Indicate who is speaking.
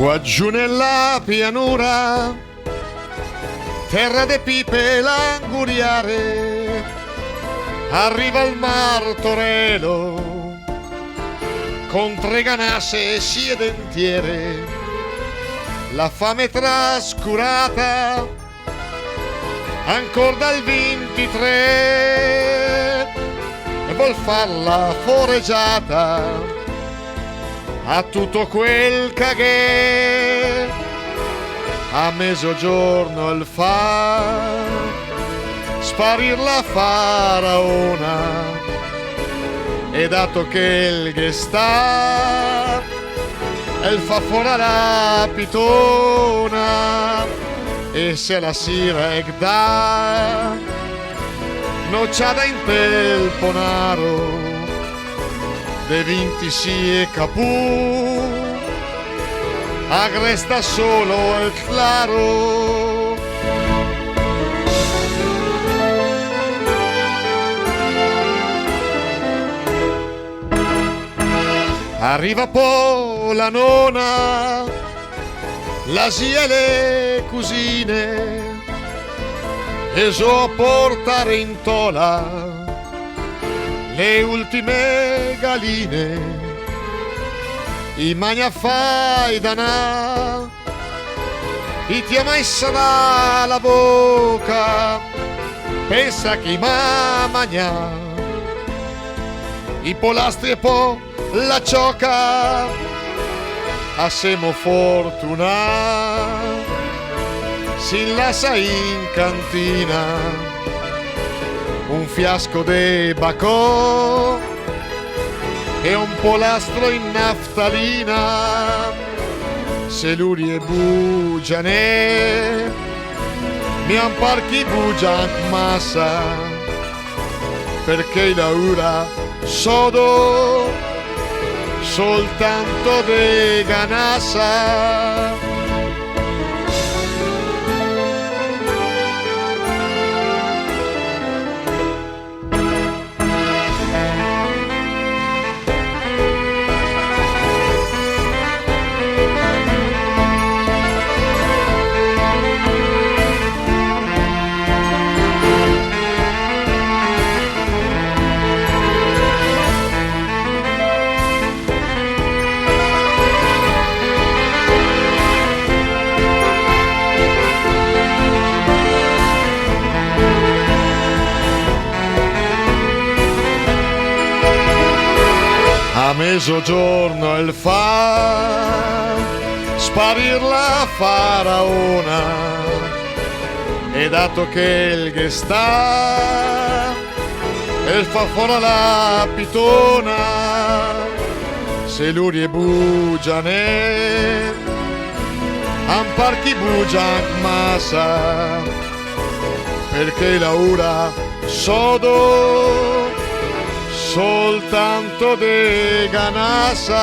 Speaker 1: Quaggiù nella pianura, terra de pipe l'anguriare, arriva il martorello con 3 ganasse siedentiere, la fame trascurata ancor dal 23 e vuol farla foreggiata a tutto quel cagè. A mezzogiorno il fa sparir la faraona, e dato che il che sta il fa fuori la pitona, e se la sira da nocciada in pelponaro de 20 e capù, agresta solo il claro. Arriva poi la nonna, la zia e le cugine, e so a portare in tola le ultime galline. I magna fai danà, i ti ha mai sarà la bocca, pensa che ma magna, i polastri e po' la cioca, a semo fortuna, si lascia in cantina un fiasco de bacò e un polastro in naftalina. Se lui e bugiane mi han parchi bugian massa, perché la ura sodo soltanto de ganassa. A mezzogiorno il fa sparir la faraona, e dato che il che sta il fa fuori la pitona. Se lui e bugiane han parchi bugian massa, perché la ura sodo soltanto de ganassa.